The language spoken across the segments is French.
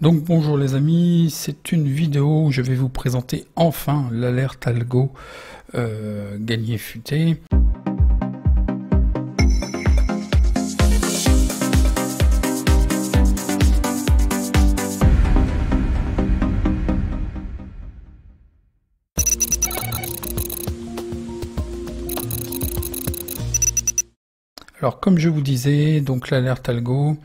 Donc bonjour les amis, c'est une vidéo où je vais vous présenter enfin l'alerte algo gagné futé. Alors comme je vous disais, donc l'alerte algo,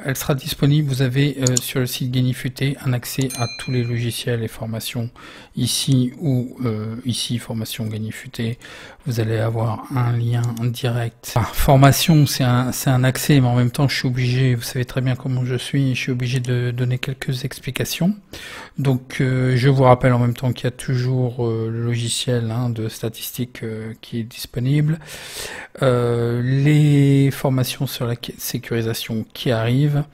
elle sera disponible. Vous avez sur le site Gagnifuté un accès à tous les logiciels et formations ici ou ici formation Gagnifuté. Vous allez avoir un lien direct. Enfin, formation, c'est un accès, mais en même temps, je suis obligé. Vous savez très bien comment je suis obligé de donner quelques explications. Donc, je vous rappelle en même temps qu'il y a toujours le logiciel de statistiques qui est disponible. Les formations sur la sécurisation qui arrivent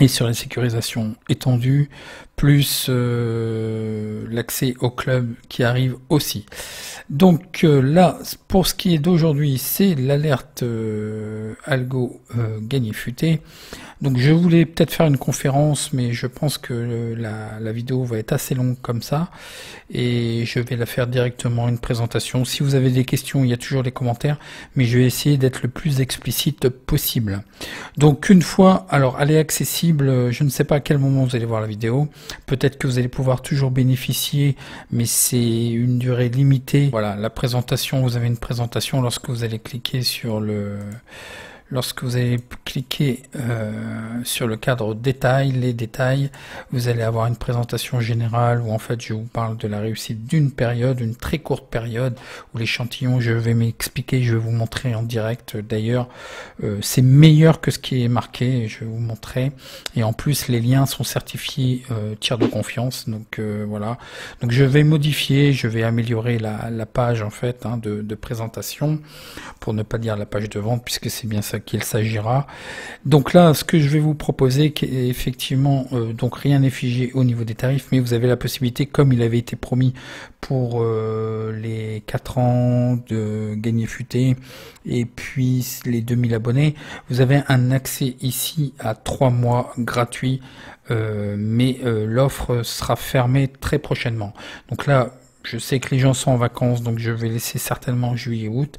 et sur la sécurisation étendue, plus l'accès au club qui arrive aussi. Donc là, pour ce qui est d'aujourd'hui, c'est l'alerte algo gagné futé. Donc je voulais peut-être faire une conférence, mais je pense que la vidéo va être assez longue comme ça, et je vais la faire directement une présentation. Si vous avez des questions, il y a toujours les commentaires, mais je vais essayer d'être le plus explicite possible. Donc une fois, alors elle est accessible, je ne sais pas à quel moment vous allez voir la vidéo, peut-être que vous allez pouvoir toujours bénéficier, mais c'est une durée limitée. Voilà, la présentation, vous avez une présentation lorsque vous allez cliquer sur sur le cadre détail, les détails, vous allez avoir une présentation générale où en fait je vous parle de la réussite d'une période, une très courte période, où l'échantillon, je vais m'expliquer, je vais vous montrer en direct. D'ailleurs, c'est meilleur que ce qui est marqué, je vais vous montrer. Et en plus, les liens sont certifiés tiers de confiance. Donc voilà. Donc je vais modifier, je vais améliorer la page en fait de présentation, pour ne pas dire la page de vente, puisque c'est bien ça qu'il s'agira. Donc là, ce que je vais vous proposer, effectivement, donc rien n'est figé au niveau des tarifs, mais vous avez la possibilité, comme il avait été promis pour les 4 ans de gagné futé et puis les 2000 abonnés, vous avez un accès ici à 3 mois gratuits, mais l'offre sera fermée très prochainement. Donc là, je sais que les gens sont en vacances, donc je vais laisser certainement juillet-août,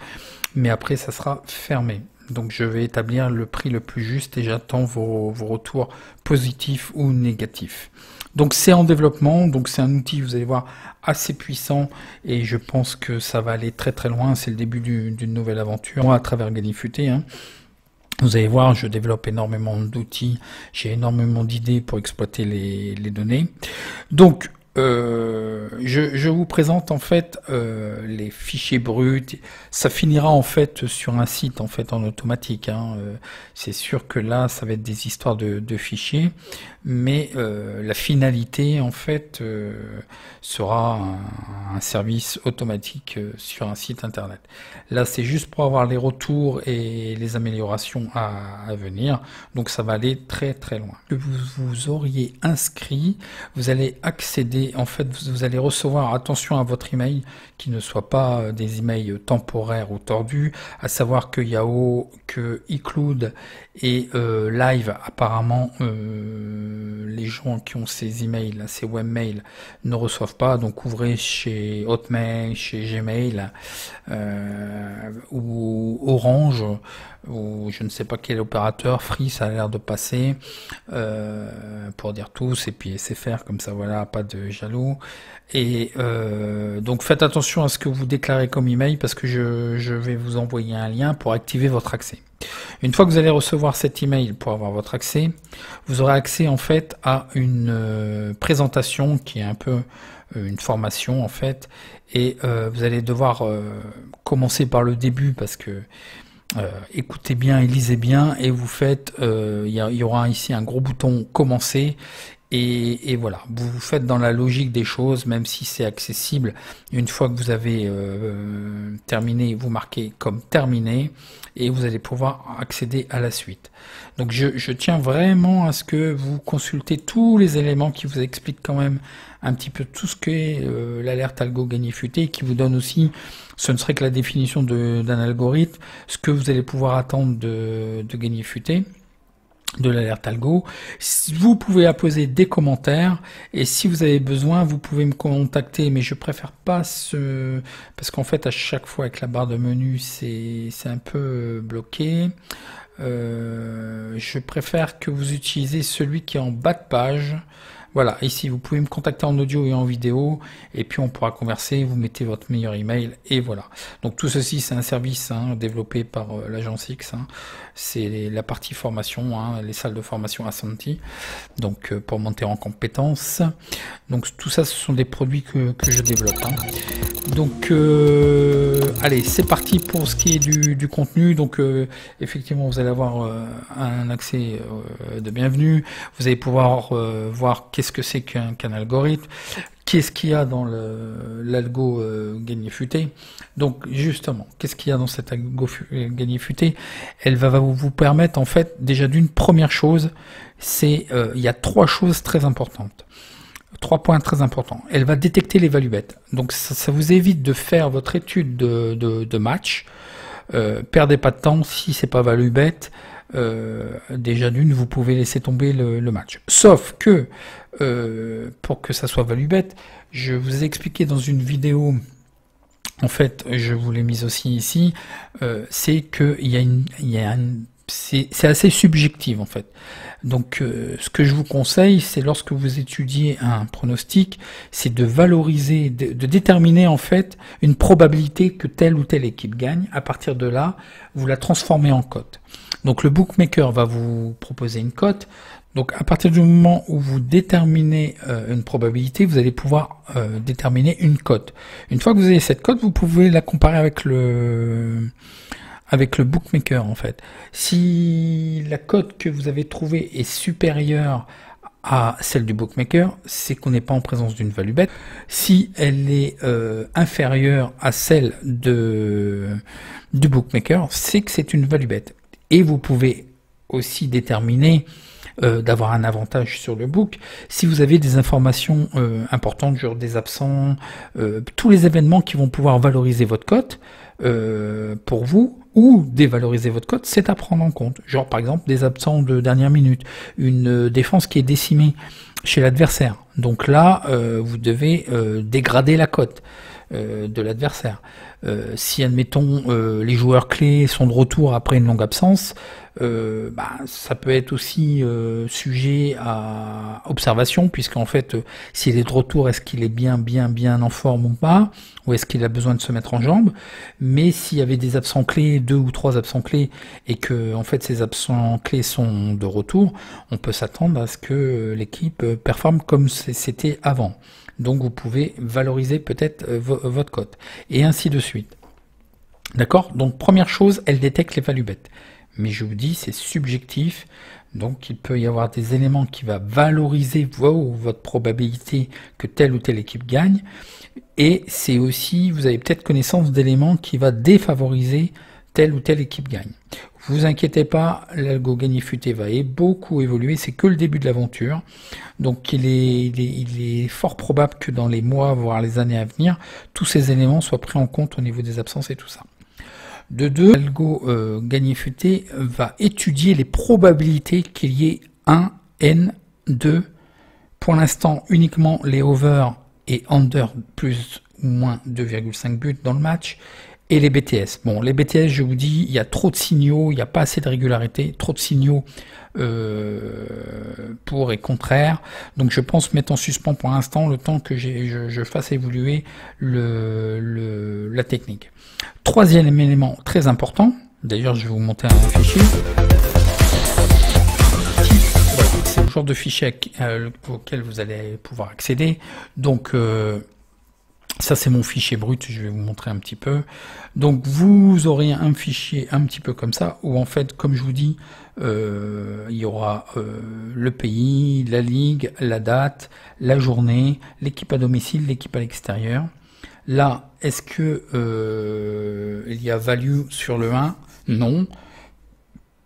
mais après ça sera fermé. Donc je vais établir le prix le plus juste et j'attends vos retours positifs ou négatifs. Donc c'est en développement, donc c'est un outil, vous allez voir, assez puissant, et je pense que ça va aller très très loin. C'est le début d'une nouvelle aventure, moi à travers Gagnifuté. Vous allez voir, je développe énormément d'outils, j'ai énormément d'idées pour exploiter les données. Donc je vous présente en fait les fichiers bruts. Ça finira en fait sur un site en fait en automatique. C'est sûr que là, ça va être des histoires de fichiers, mais la finalité en fait sera un service automatique sur un site internet. Là, c'est juste pour avoir les retours et les améliorations à venir. Donc, ça va aller très très loin. Que vous auriez inscrit, vous allez accéder. En fait, vous allez recevoir, attention à votre email, qui ne soit pas des emails temporaires ou tordus, à savoir que Yahoo, que iCloud et Live, apparemment, les gens qui ont ces emails, ces webmails, ne reçoivent pas. Donc ouvrez chez Hotmail, chez Gmail ou Orange, ou je ne sais pas quel opérateur, Free, ça a l'air de passer, pour dire tous, et puis SFR, comme ça, voilà, pas de jaloux. Et donc faites attention à ce que vous déclarez comme email, parce que je vais vous envoyer un lien pour activer votre accès. Une fois que vous allez recevoir cet email pour avoir votre accès, vous aurez accès en fait à une présentation qui est un peu une formation en fait, et vous allez devoir commencer par le début, parce que écoutez bien et lisez bien, et vous faites, il y aura ici un gros bouton commencer, et voilà, vous faites dans la logique des choses, même si c'est accessible. Une fois que vous avez terminé, vous marquez comme terminé, et vous allez pouvoir accéder à la suite. Donc je tiens vraiment à ce que vous consultez tous les éléments qui vous expliquent quand même un petit peu tout ce qu'est l'alerte algo gagné futé, qui vous donne aussi, ce ne serait que la définition d'un algorithme, ce que vous allez pouvoir attendre de gagné futé. de l'alerte algo. Vous pouvez apposer des commentaires et si vous avez besoin, vous pouvez me contacter, mais je préfère pas parce qu'en fait à chaque fois avec la barre de menu c'est un peu bloqué. Je préfère que vous utilisiez celui qui est en bas de page. Voilà, ici vous pouvez me contacter en audio et en vidéo, et puis on pourra converser, vous mettez votre meilleur email, et voilà. Donc tout ceci c'est un service développé par l'agence X, c'est la partie formation, les salles de formation Ascenty, donc pour monter en compétences. Donc tout ça ce sont des produits que je développe. Donc allez, c'est parti pour ce qui est du contenu. Donc effectivement vous allez avoir un accès de bienvenue, vous allez pouvoir voir qu'est-ce que c'est qu'un algorithme, qu'est-ce qu'il y a dans l'algo gagné futé. Donc justement, qu'est-ce qu'il y a dans cette algo gagné futé? Elle va vous permettre en fait déjà d'une première chose, c'est il y a 3 choses très importantes. 3 points très importants. Elle va détecter les value bêtes. Donc ça vous évite de faire votre étude de match. Perdez pas de temps si c'est pas value bête. Déjà d'une, vous pouvez laisser tomber le match. Sauf que pour que ça soit value bête, je vous ai expliqué dans une vidéo. En fait, je vous l'ai mise aussi ici. C'est que c'est assez subjectif en fait. Donc ce que je vous conseille, c'est lorsque vous étudiez un pronostic, c'est de valoriser, de déterminer en fait une probabilité que telle ou telle équipe gagne. À partir de là, vous la transformez en cote. Donc le bookmaker va vous proposer une cote. Donc à partir du moment où vous déterminez une probabilité, vous allez pouvoir déterminer une cote. Une fois que vous avez cette cote, vous pouvez la comparer avec le bookmaker en fait. Si la cote que vous avez trouvée est supérieure à celle du bookmaker, c'est qu'on n'est pas en présence d'une value bet. Si elle est inférieure à celle du bookmaker, c'est que c'est une value bet. Et vous pouvez aussi déterminer d'avoir un avantage sur le book si vous avez des informations importantes, genre des absents, tous les événements qui vont pouvoir valoriser votre cote pour vous, ou dévaloriser votre cote, c'est à prendre en compte. Genre par exemple des absents de dernière minute, une défense qui est décimée chez l'adversaire. Donc là, vous devez dégrader la cote de l'adversaire. Si admettons les joueurs clés sont de retour après une longue absence, ça peut être aussi sujet à observation, puisqu'en fait s'il est de retour, est-ce qu'il est bien en forme ou pas, ou est-ce qu'il a besoin de se mettre en jambe. Mais s'il y avait des absents clés, 2 ou 3 absents clés, et que en fait ces absents clés sont de retour, on peut s'attendre à ce que l'équipe performe comme c'était avant. Donc vous pouvez valoriser peut-être votre cote, et ainsi de suite. D'accord? Donc première chose, elle détecte les value bêtes. Mais je vous dis, c'est subjectif, donc il peut y avoir des éléments qui vont valoriser votre probabilité que telle ou telle équipe gagne, et c'est aussi, vous avez peut-être connaissance d'éléments qui vont défavoriser telle ou telle équipe gagne. Vous inquiétez pas, l'algo gagné futé va beaucoup évoluer, c'est que le début de l'aventure, donc il est fort probable que dans les mois, voire les années à venir, tous ces éléments soient pris en compte au niveau des absences et tout ça. De deux, l'algo gagné futé va étudier les probabilités qu'il y ait 1, N, 2, pour l'instant uniquement les over et under plus ou moins 2,5 buts dans le match, et les BTS. Bon, les BTS, je vous dis, il y a trop de signaux, il n'y a pas assez de régularité, trop de signaux pour et contraire. Donc je pense mettre en suspens pour l'instant le temps que je fasse évoluer la technique. Troisième élément très important, d'ailleurs je vais vous monter un fichier. C'est le genre de fichier auquel vous allez pouvoir accéder. Donc ça c'est mon fichier brut, je vais vous montrer un petit peu. Donc vous aurez un fichier un petit peu comme ça, où en fait, comme je vous dis, il y aura le pays, la ligue, la date, la journée, l'équipe à domicile, l'équipe à l'extérieur. Là, est-ce que il y a value sur le 1? Non.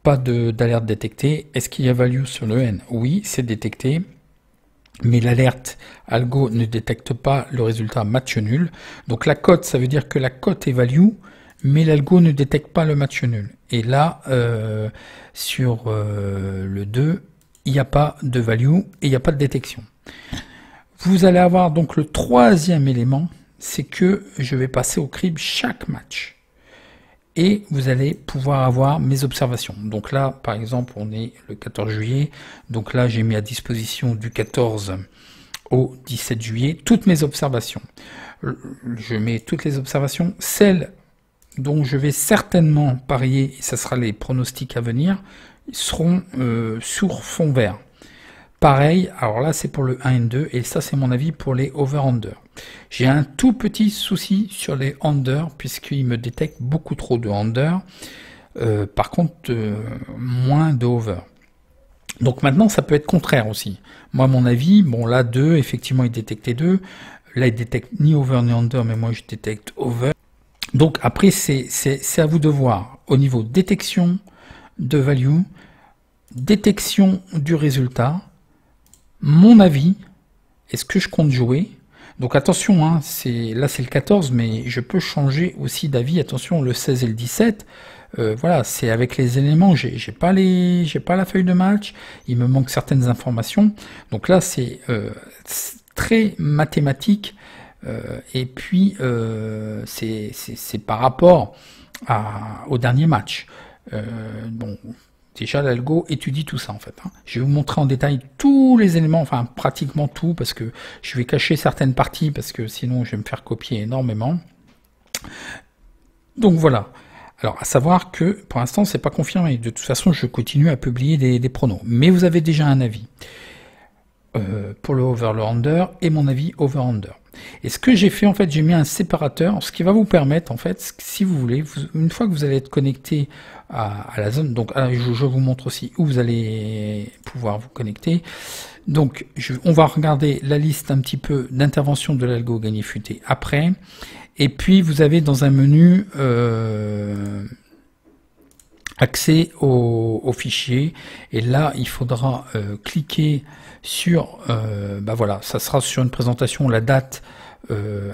Pas d'alerte détectée. Est-ce qu'il y a value sur le N? Oui, c'est détecté. Mais l'alerte algo ne détecte pas le résultat match nul. Donc la cote, ça veut dire que la cote est value, mais l'algo ne détecte pas le match nul. Et là, sur le 2, il n'y a pas de value et il n'y a pas de détection. Vous allez avoir donc le troisième élément, c'est que je vais passer au crib chaque match. Et vous allez pouvoir avoir mes observations. Donc là, par exemple, on est le 14 juillet. Donc là, j'ai mis à disposition du 14 au 17 juillet toutes mes observations. Je mets toutes les observations. Celles dont je vais certainement parier, et ça sera les pronostics à venir, seront sur fond vert. Pareil, alors là c'est pour le 1 et 2, et ça c'est mon avis pour les over-under. J'ai un tout petit souci sur les under, puisqu'ils me détectent beaucoup trop de under, par contre moins de over. Donc maintenant ça peut être contraire aussi. Moi mon avis, bon là 2, effectivement il détectait 2, là il détecte ni over ni under, mais moi je détecte over. Donc après c'est à vous de voir au niveau détection de value, détection du résultat, mon avis, est-ce que je compte jouer? Donc attention, hein, là c'est le 14, mais je peux changer aussi d'avis. Attention, le 16 et le 17, voilà, c'est avec les éléments. J'ai pas la feuille de match. Il me manque certaines informations. Donc là c'est très mathématique. Et puis c'est par rapport au dernier match. Bon. Déjà, l'algo étudie tout ça, en fait. Je vais vous montrer en détail tous les éléments, enfin, pratiquement tout, parce que je vais cacher certaines parties, parce que sinon, je vais me faire copier énormément. Donc, voilà. Alors, à savoir que, pour l'instant, c'est pas confirmé. De toute façon, je continue à publier des pronos. Mais vous avez déjà un avis. Pour le over, le under, et mon avis over-under. Et ce que j'ai fait, en fait, j'ai mis un séparateur, ce qui va vous permettre, en fait, si vous voulez, une fois que vous allez être connecté à la zone, donc je vous montre aussi où vous allez pouvoir vous connecter. Donc, on va regarder la liste un petit peu d'intervention de l'algo gagné futé après. Et puis, vous avez dans un menu accès au fichier. Et là, il faudra cliquer sur, voilà, ça sera sur une présentation, la date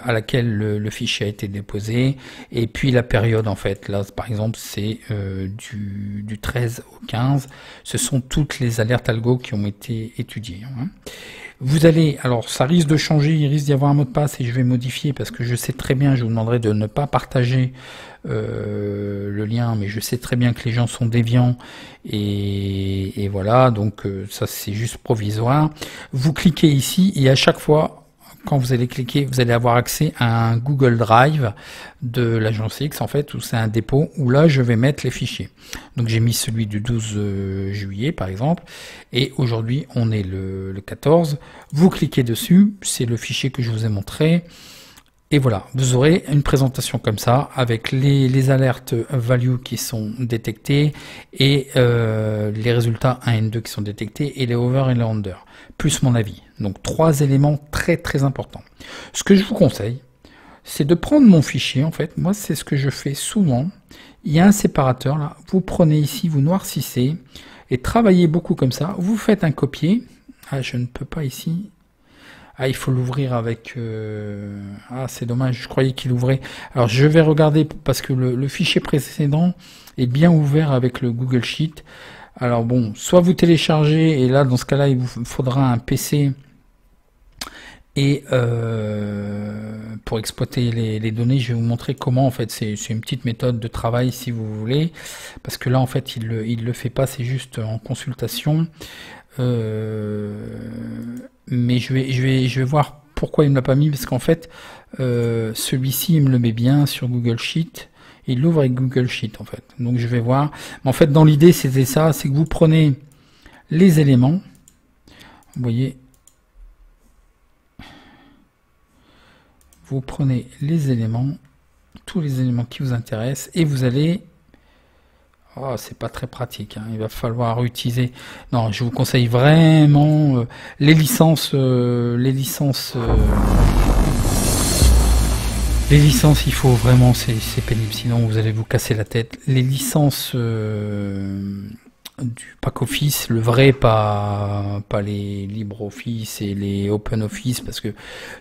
à laquelle le fichier a été déposé, et puis la période, en fait. Là, par exemple, c'est du 13 au 15. Ce sont toutes les alertes algo qui ont été étudiées. Vous allez, alors ça risque de changer, il risque d'y avoir un mot de passe et je vais modifier parce que je sais très bien, je vous demanderai de ne pas partager le lien, mais je sais très bien que les gens sont déviants et voilà, donc ça c'est juste provisoire. Vous cliquez ici et à chaque fois, quand vous allez cliquer, vous allez avoir accès à un Google Drive de l'agence X, en fait, où c'est un dépôt, où là, je vais mettre les fichiers. Donc, j'ai mis celui du 12 juillet, par exemple, et aujourd'hui, on est le 14. Vous cliquez dessus, c'est le fichier que je vous ai montré, et voilà, vous aurez une présentation comme ça, avec les alertes value qui sont détectées, et les résultats 1 et 2 qui sont détectés, et les over et les under, plus mon avis. Donc 3 éléments très très importants. Ce que je vous conseille, c'est de prendre mon fichier, en fait, moi c'est ce que je fais souvent. Il y a un séparateur là, vous prenez ici, vous noircissez, et travaillez beaucoup comme ça, vous faites un copier. Ah, je ne peux pas ici. Ah, il faut l'ouvrir avec... Ah, c'est dommage, je croyais qu'il ouvrait. Alors, je vais regarder, parce que le fichier précédent est bien ouvert avec le Google Sheet. Alors bon, soit vous téléchargez, et là, dans ce cas-là, il vous faudra un PC et pour exploiter les données. Je vais vous montrer comment, en fait, c'est une petite méthode de travail, si vous voulez, parce que là, en fait, il le fait pas, c'est juste en consultation. Mais je vais voir pourquoi il ne l'a pas mis, parce qu'en fait, celui-ci, il me le met bien sur Google Sheet. Il l'ouvre avec Google Sheet, en fait. Donc, je vais voir. Mais en fait, dans l'idée, c'était ça, c'est que vous prenez les éléments. Vous voyez, vous prenez les éléments, tous les éléments qui vous intéressent, et vous allez... Oh, c'est pas très pratique, hein. Il va falloir utiliser... Non, je vous conseille vraiment les licences, il faut vraiment, c'est pénible, sinon vous allez vous casser la tête. Les licences du pack office, le vrai, pas les LibreOffice et les OpenOffice, parce que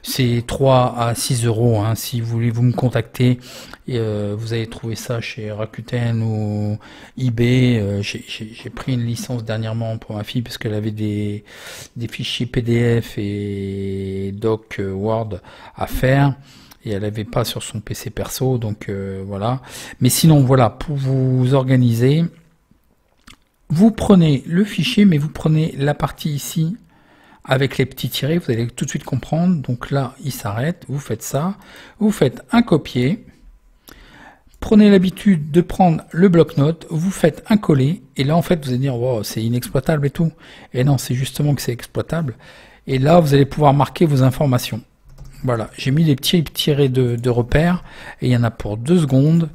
c'est 3 à 6 euros. Hein. Si vous voulez vous me contacter, vous allez trouver ça chez Rakuten ou eBay. J'ai pris une licence dernièrement pour ma fille parce qu'elle avait des fichiers PDF et doc Word à faire. Et elle n'avait pas sur son PC perso, donc voilà. Mais sinon, voilà, pour vous organiser, vous prenez le fichier, mais vous prenez la partie ici avec les petits tirets, vous allez tout de suite comprendre. Donc là, il s'arrête, vous faites ça, vous faites un copier, prenez l'habitude de prendre le bloc-notes, vous faites un coller, et là en fait vous allez dire wow, c'est inexploitable et tout. Et non, c'est justement que c'est exploitable. Et là, vous allez pouvoir marquer vos informations. Voilà, j'ai mis les petits tirets de repères, et il y en a pour 2 secondes.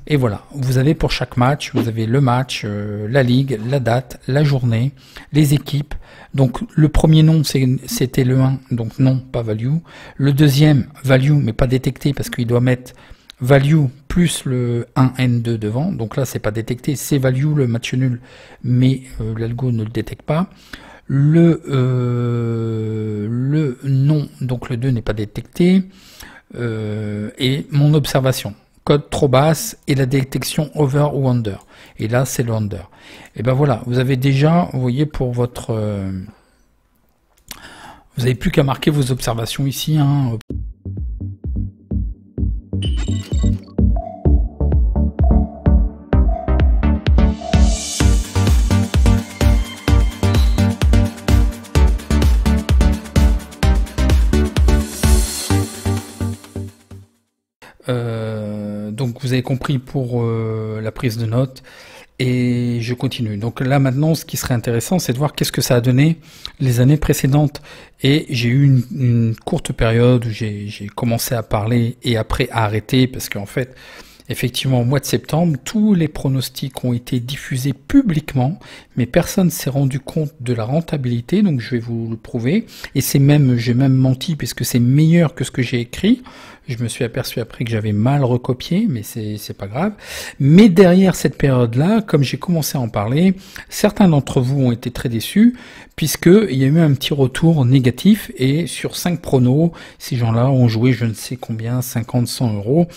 Et voilà, vous avez pour chaque match, vous avez le match, la ligue, la date, la journée, les équipes. Donc le premier nom, c'était le 1, donc non, pas value. Le deuxième, value, mais pas détecté, parce qu'il doit mettre value plus le 1N2 devant. Donc là, c'est pas détecté, c'est value, le match nul, mais l'algo ne le détecte pas. Le nom, donc le 2 n'est pas détecté, et mon observation, code trop basse et la détection over ou under. Et là, c'est le under. Et ben voilà, vous avez déjà, vous voyez, pour votre... vous n'avez plus qu'à marquer vos observations ici. Hein. Donc vous avez compris pour la prise de notes et je continue. Donc là maintenant ce qui serait intéressant c'est de voir qu'est-ce que ça a donné les années précédentes et j'ai eu une courte période où j'ai commencé à parler et après à arrêter parce qu'en fait effectivement, au mois de septembre, tous les pronostics ont été diffusés publiquement, mais personne ne s'est rendu compte de la rentabilité, donc je vais vous le prouver. Et c'est même, j'ai même menti, puisque c'est meilleur que ce que j'ai écrit. Je me suis aperçu après que j'avais mal recopié, mais c'est pas grave. Mais derrière cette période-là, comme j'ai commencé à en parler, certains d'entre vous ont été très déçus, puisqu'il y a eu un petit retour négatif, et sur 5 pronos, ces gens-là ont joué je ne sais combien, 50, 100 euros,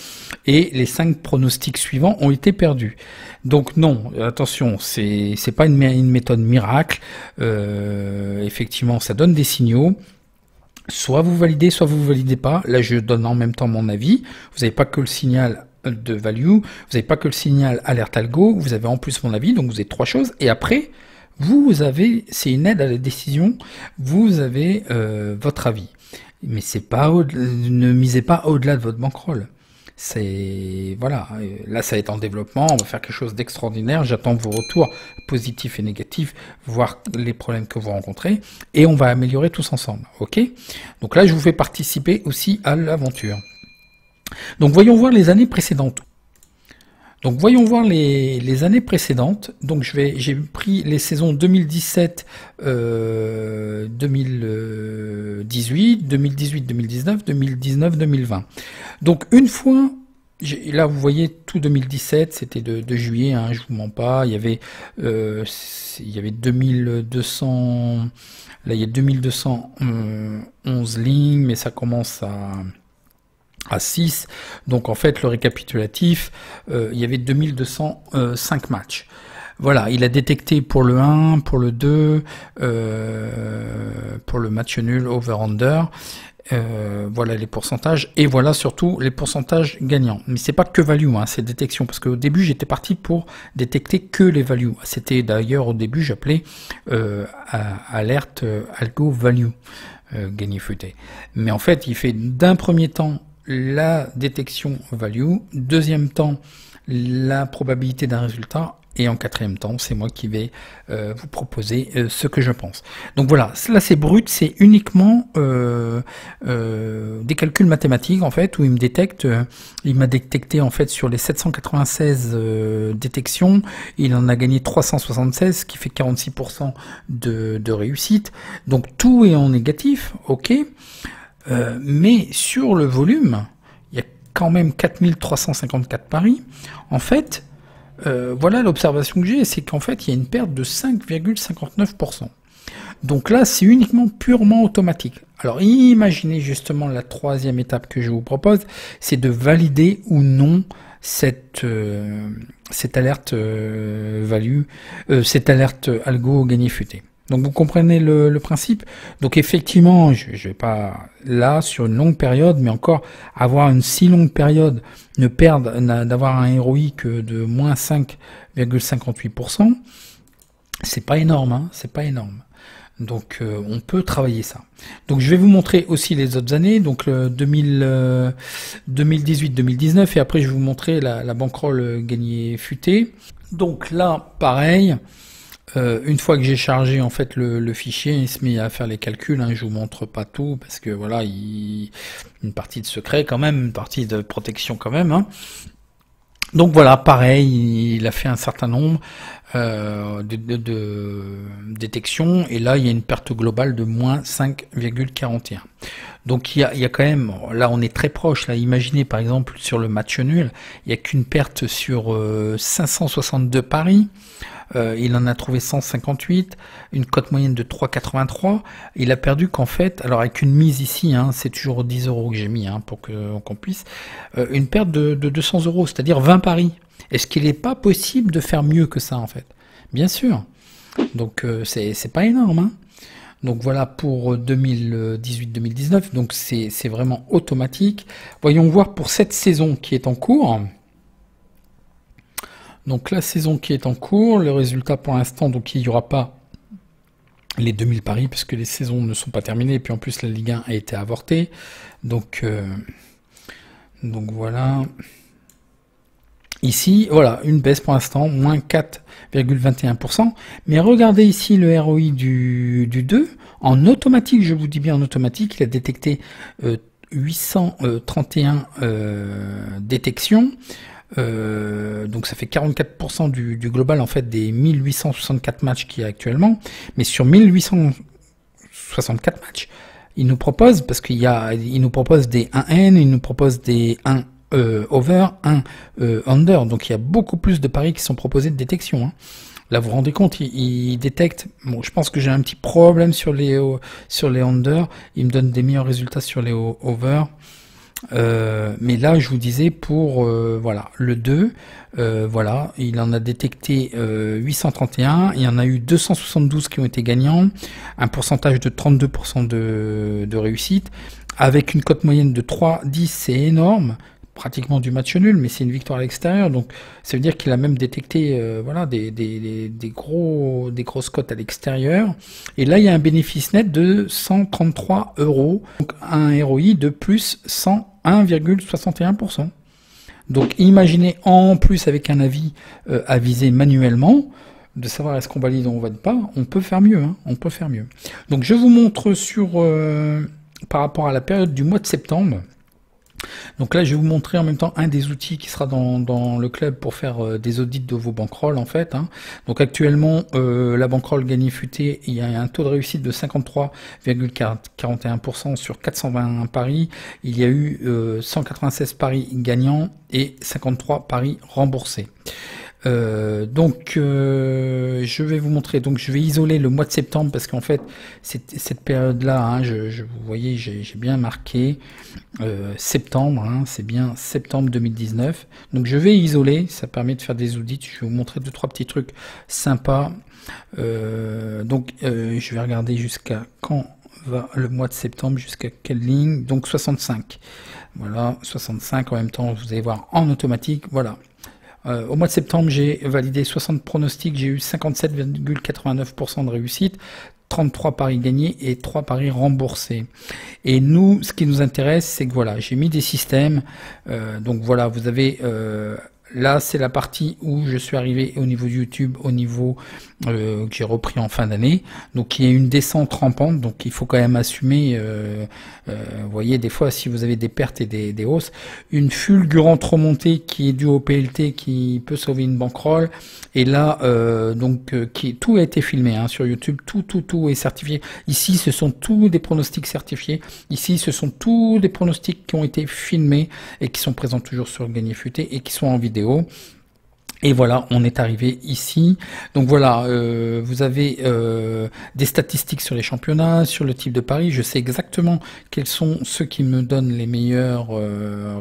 et les 5 pronostics suivants ont été perdus. Donc non, attention, c'est pas une méthode miracle, effectivement ça donne des signaux, soit vous validez, soit vous validez pas, là je donne en même temps mon avis, vous n'avez pas que le signal de value, vous n'avez pas que le signal alerte algo, vous avez en plus mon avis, donc vous avez 3 choses, et après, vous avez, c'est une aide à la décision, vous avez votre avis. Mais c'est pas ne misez pas au-delà de votre bankroll. C'est voilà, là ça va être en développement, on va faire quelque chose d'extraordinaire, j'attends vos retours positifs et négatifs, voir les problèmes que vous rencontrez, et on va améliorer tous ensemble, ok? Donc là je vous fais participer aussi à l'aventure. Donc voyons voir les années précédentes. Donc voyons voir les années précédentes. Donc j'ai pris les saisons 2017, 2018, 2018, 2019, 2019, 2020. Donc une fois, là vous voyez tout 2017, c'était de juillet, hein, je vous mens pas. Il y avait 2200, là il y a 2211 lignes, mais ça commence à 6, donc en fait le récapitulatif, il y avait 2205 matchs. Voilà, il a détecté pour le 1, pour le 2, pour le match nul, over-under, voilà les pourcentages, et voilà surtout les pourcentages gagnants. Mais c'est pas que value, hein, c'est détection, parce qu'au début j'étais parti pour détecter que les values. C'était d'ailleurs au début j'appelais alerte algo value, gagné futé. Mais en fait il fait d'un premier temps la détection value, deuxième temps la probabilité d'un résultat, et en quatrième temps c'est moi qui vais vous proposer ce que je pense. Donc voilà, là c'est brut, c'est uniquement des calculs mathématiques en fait, où il me détecte, il m'a détecté en fait sur les 796 détections, il en a gagné 376, ce qui fait 46% de réussite, donc tout est en négatif, ok. Mais sur le volume, il y a quand même 4354 paris. En fait, voilà l'observation que j'ai, c'est qu'en fait, il y a une perte de 5,59%. Donc là, c'est uniquement purement automatique. Alors imaginez justement la troisième étape que je vous propose, c'est de valider ou non cette alerte cette alerte algo gagné futé. Donc vous comprenez le principe. Donc effectivement, je vais pas là sur une longue période, mais encore avoir une si longue période, d'avoir un ROI que de moins 5,58%, c'est pas énorme, hein, c'est pas énorme. Donc on peut travailler ça. Donc je vais vous montrer aussi les autres années, donc 2018-2019, et après je vais vous montrer la bankroll gagnée futée. Donc là, pareil, une fois que j'ai chargé en fait le fichier, il se met à faire les calculs, hein, je vous montre pas tout, parce que voilà, une partie de secret quand même, une partie de protection quand même, hein. Donc voilà, pareil, il a fait un certain nombre de détections, et là il y a une perte globale de moins 5,41. Donc il y a quand même, là on est très proche, là imaginez par exemple sur le match nul, il n'y a qu'une perte sur 562 paris. Il en a trouvé 158, une cote moyenne de 3,83. Il a perdu qu'en fait, alors avec une mise ici, hein, c'est toujours 10 euros que j'ai mis hein, pour qu'on puisse, une perte de 200 euros, c'est-à-dire 20 paris. Est-ce qu'il n'est pas possible de faire mieux que ça en fait? Bien sûr. Donc c'est pas énorme. Hein. Donc voilà pour 2018-2019, donc c'est vraiment automatique. Voyons voir pour cette saison qui est en cours. Donc la saison qui est en cours, le résultat pour l'instant, donc il n'y aura pas les 2000 paris puisque les saisons ne sont pas terminées et puis en plus la Ligue 1 a été avortée. Donc voilà. Ici, voilà, une baisse pour l'instant, moins 4,21%. Mais regardez ici le ROI du 2. En automatique, je vous dis bien en automatique, il a détecté 831 détections. Donc ça fait 44% du global en fait des 1864 matchs qu'il y a actuellement, mais sur 1864 matchs, il nous propose, parce il nous propose des 1N, il nous propose des 1 over, 1 under, donc il y a beaucoup plus de paris qui sont proposés de détection. Hein. Là vous vous rendez compte, il détecte, bon je pense que j'ai un petit problème sur les under, il me donne des meilleurs résultats sur les over. Mais là je vous disais pour voilà le 2 voilà il en a détecté 831, il y en a eu 272 qui ont été gagnants, un pourcentage de 32% de réussite avec une cote moyenne de 3,10, c'est énorme, pratiquement du match nul, mais c'est une victoire à l'extérieur, donc ça veut dire qu'il a même détecté voilà des grosses cotes à l'extérieur, et là il y a un bénéfice net de 133 euros, donc un ROI de plus 1,61%. Donc imaginez en plus avec un avis avisé manuellement, de savoir est-ce qu'on valide ou on valide pas, on peut faire mieux, hein, on peut faire mieux. Donc je vous montre par rapport à la période du mois de septembre. Donc là, je vais vous montrer en même temps un des outils qui sera dans le club pour faire des audits de vos bankrolls en fait. Hein. Donc actuellement, la bankroll gagnée futée, il y a un taux de réussite de 53,41% sur 421 paris. Il y a eu 196 paris gagnants et 53 paris remboursés. Je vais vous montrer, donc je vais isoler le mois de septembre parce qu'en fait cette période là hein, vous voyez j'ai bien marqué septembre, hein, c'est bien septembre 2019, donc je vais isoler, ça permet de faire des audits, je vais vous montrer 2-3 petits trucs sympas. Je vais regarder jusqu'à quand va le mois de septembre, jusqu'à quelle ligne, donc 65, voilà 65, en même temps vous allez voir en automatique, voilà. Au mois de septembre, j'ai validé 60 pronostics, j'ai eu 57,89% de réussite, 33 paris gagnés et 3 paris remboursés. Et nous, ce qui nous intéresse, c'est que voilà, j'ai mis des systèmes. Donc voilà, vous avez là, c'est la partie où je suis arrivé au niveau de YouTube, au niveau que j'ai repris en fin d'année. Donc il y a une descente rampante, donc il faut quand même assumer. Vous voyez, des fois, si vous avez des pertes et des hausses, une fulgurante remontée qui est due au PLT qui peut sauver une bankroll. Et là, tout a été filmé hein, sur YouTube, tout est certifié. Ici, ce sont tous des pronostics certifiés. Ici, ce sont tous des pronostics qui ont été filmés et qui sont présents toujours sur le Gagné Futé et qui sont en vidéo. Et voilà, on est arrivé ici. Donc voilà, vous avez des statistiques sur les championnats, sur le type de pari. Je sais exactement quels sont ceux qui me donnent les meilleurs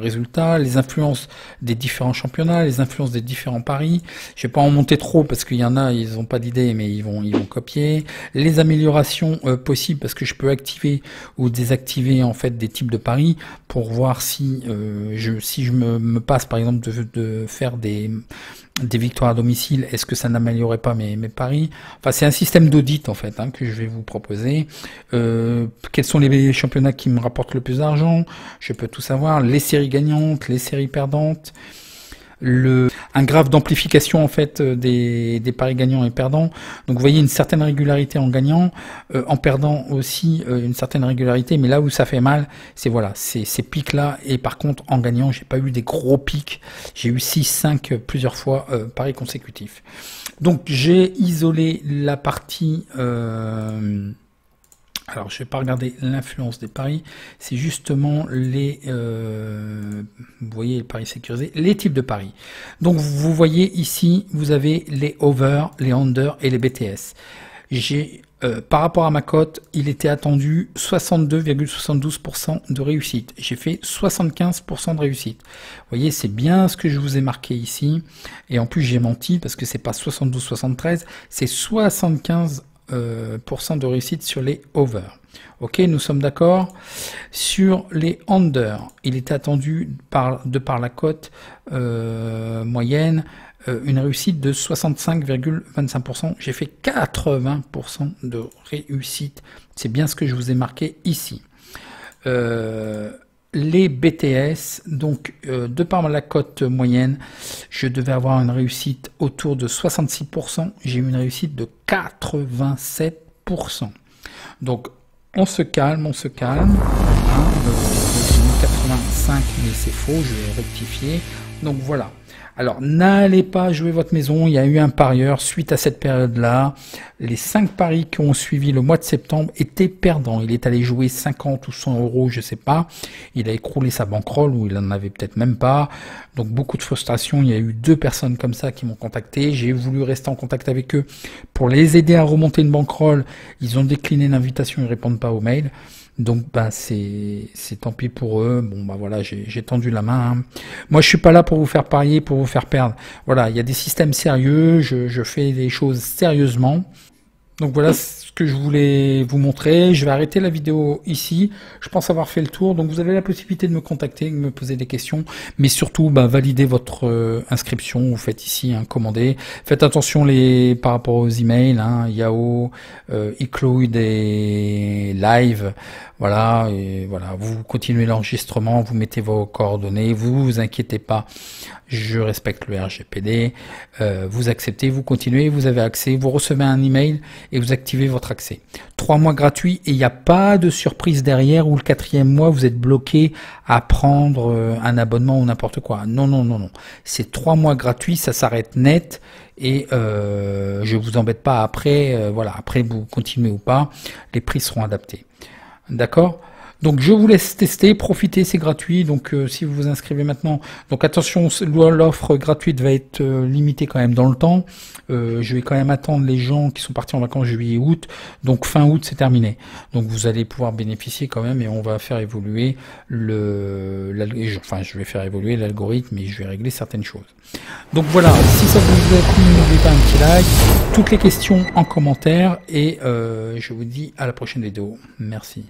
résultats, les influences des différents championnats, les influences des différents paris. Je vais pas en monter trop parce qu'il y en a, ils n'ont pas d'idée, mais ils vont copier. Les améliorations possibles parce que je peux activer ou désactiver en fait des types de paris pour voir si je me passe par exemple de faire des victoires à domicile, est-ce que ça n'améliorerait pas mes paris? Enfin, c'est un système d'audit en fait que je vais vous proposer. Quels sont les championnats qui me rapportent le plus d'argent? Je peux tout savoir. Les séries gagnantes, les séries perdantes. Un graphe d'amplification en fait des paris gagnants et perdants. Donc vous voyez une certaine régularité en gagnant, en perdant aussi une certaine régularité, mais là où ça fait mal, c'est voilà, ces pics là, et par contre en gagnant, j'ai pas eu des gros pics, j'ai eu 6, 5 plusieurs fois paris consécutifs. Donc j'ai isolé la partie alors, je vais pas regarder l'influence des paris, c'est justement les, vous voyez les paris sécurisés, les types de paris. Donc, vous voyez ici, vous avez les over, les under et les BTS. J'ai, par rapport à ma cote, il était attendu 62,72% de réussite. J'ai fait 75% de réussite. Vous voyez, c'est bien ce que je vous ai marqué ici. Et en plus, j'ai menti parce que c'est pas 72-73, c'est 75% de réussite sur les over. Ok, nous sommes d'accord. Sur les under, il était attendu de par la cote moyenne une réussite de 65,25%. J'ai fait 80% de réussite. C'est bien ce que je vous ai marqué ici. Les BTS, donc de par la cote moyenne, je devais avoir une réussite autour de 66%. J'ai eu une réussite de 87%. Donc on se calme, on se calme. J'ai mis 85, mais c'est faux, je vais rectifier. Donc voilà. Alors, n'allez pas jouer votre maison. Il y a eu un parieur suite à cette période-là. Les 5 paris qui ont suivi le mois de septembre étaient perdants. Il est allé jouer 50 ou 100 euros, je sais pas. Il a écroulé sa bankroll ou il en avait peut-être même pas. Donc, beaucoup de frustration. Il y a eu 2 personnes comme ça qui m'ont contacté. J'ai voulu rester en contact avec eux pour les aider à remonter une bankroll. Ils ont décliné l'invitation. Ils répondent pas aux mails. Donc bah c'est tant pis pour eux. Bon bah voilà, j'ai tendu la main. Moi je suis pas là pour vous faire parier, pour vous faire perdre. Voilà, il y a des systèmes sérieux, je fais les choses sérieusement. Donc voilà ce que je voulais vous montrer. Je vais arrêter la vidéo ici. Je pense avoir fait le tour. Donc vous avez la possibilité de me contacter, de me poser des questions. Mais surtout, bah, validez votre inscription. Vous faites ici un commander. Faites attention par rapport aux emails, Yahoo, iCloud et Live. Voilà, et voilà, vous continuez l'enregistrement, vous mettez vos coordonnées, vous inquiétez pas, je respecte le RGPD, vous acceptez, vous continuez, vous avez accès, vous recevez un email et vous activez votre accès. 3 mois gratuits et il n'y a pas de surprise derrière où le 4e mois vous êtes bloqué à prendre un abonnement ou n'importe quoi. Non, non, non, non. C'est 3 mois gratuits, ça s'arrête net. Et je vous embête pas après, voilà, après vous continuez ou pas, les prix seront adaptés. D'accord? Donc je vous laisse tester, profiter, c'est gratuit. Donc si vous vous inscrivez maintenant, donc attention, l'offre gratuite va être limitée quand même dans le temps. Je vais quand même attendre les gens qui sont partis en vacances juillet et août. Donc fin août c'est terminé. Donc vous allez pouvoir bénéficier quand même et on va faire évoluer je vais faire évoluer l'algorithme et je vais régler certaines choses. Donc voilà, si ça vous a plu, n'oubliez pas un petit like, toutes les questions en commentaire et je vous dis à la prochaine vidéo. Merci.